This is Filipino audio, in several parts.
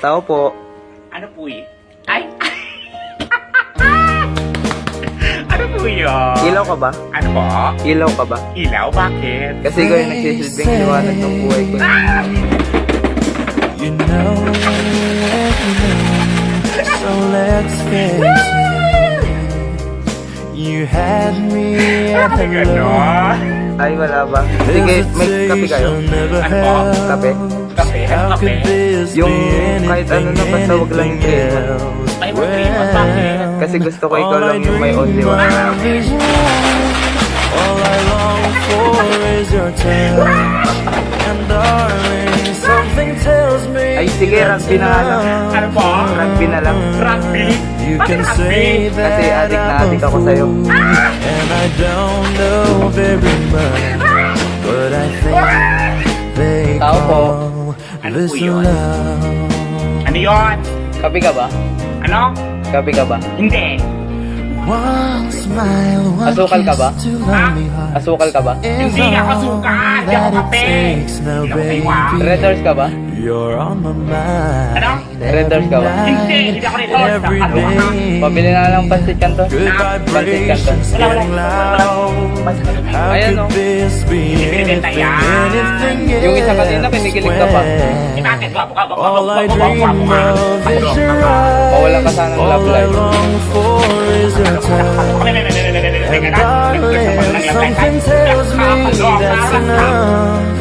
Tao po. Ano po eh? Ay! Ano po yun? Ilaw ka ba? Ano po? Ilaw ka ba? Ilaw? Bakit? Kasi ikaw yung nagsisilbing liwanag ng buhay ko. You know everything, so let's face it. You had me at hello. Ay, wala ba? Sige, may kape kayo? Ano po? Kape? Kape? Ano kape? Yung kahit ano na, basta wag lang yung cream. Ay, mo cream. Bakit? Kasi gusto ko ikaw lang yung may only one. All I long for is your touch, and darling, something tells me. Ay, sige, rugby na nga lang. Ano po? Rugby na lang. Rugby? You Bakit can rugby? say Kasi that adik na I'm adik a ako sa'yo. fool, and I don't know very much, but I think they Tao po. call Ano this po yun? love. Ano yun? Kape ka ba? Ano? Kape ka ba? Hindi. One smile, one Asukal ka ba? kiss to lonely heart. Asukal ka ba? Is Hindi ako all suka. Hindi that ako it kape. takes now, Hindi ako kayo, baby. Red Horse ka ba? You're on my mind. Ano? Red Horse ka ba? Hindi. Hindi ako rin horse. Every Ano ka? day. Pabili na lang pansit kanto. Good vibrations Wala, wala. getting loud. How Ayan, could oh. this be anything, anything Yung isa kanina, else kinikilig ka pa. Eh, bakit? all I dream of is your eyes. Mawalan ka sana ng All love I life. long for is your touch. And darling, something tells me that's enough.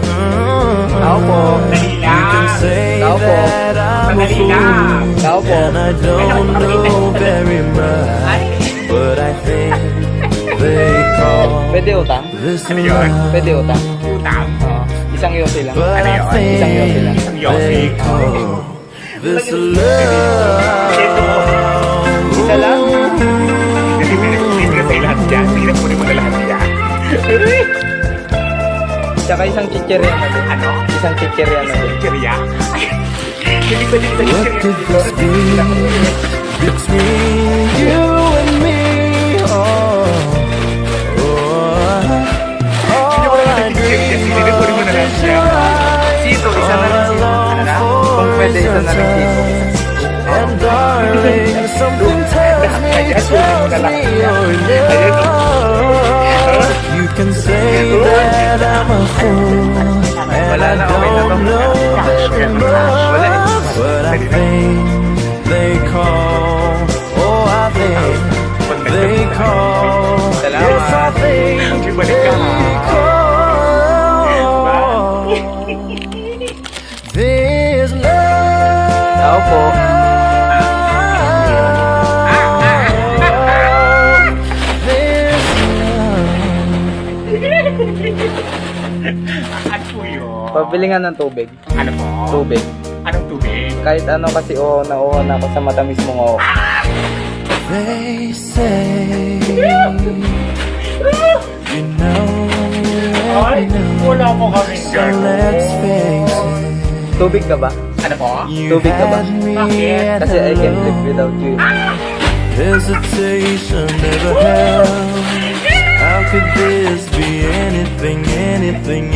Tao po. You can say Tao po. that I'm a fool, Tao po. and I don't know very much, but I think they call Pwede utang? this Ano yun? love. Pwede utang? Utang. Oo. Isang yosi lang. But Ano I yun? think Isang yosi lang. they call this love. Isa lang? Hindi ka sa lahat yan. Hindi na kunin mo na lahat yan. Tsaka isang chicherya na din. Ano? Isang chicherya na din. Chicheria? Hindi ba din sa What could this be between you and me? Oh, all I dream of is your eyes. Sito, isa na lang sito. Ano na? Kung pwede, isa na lang sito. And darling, something tells me you're in love. You can say that I'm a fool, and Wala I na, okay na to. don't know very Wala eh. much, but I think they call. Oh, I think they call. Salamat. Yes, I think Balik ka, ha? they call. This love. Tao po. Ano po yun? Pabili nga ng tubig. Ano po? Tubig. Anong tubig? Kahit ano kasi oo na ako sa matamis mong oo. They say you know Ay, wala po kami so let's face it. Tubig ka ba? Ano po? You Tubig ka ba? had me Bakit? at Kasi I can't live hello. without you. Hesitation never helps. How could this be anything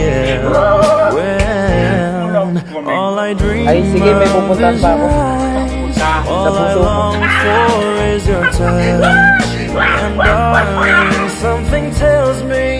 else? When all I dream Ay, sige, may pupuntahan pa ako. Sa All I puso ko. long for is your touch, and darling, something tells me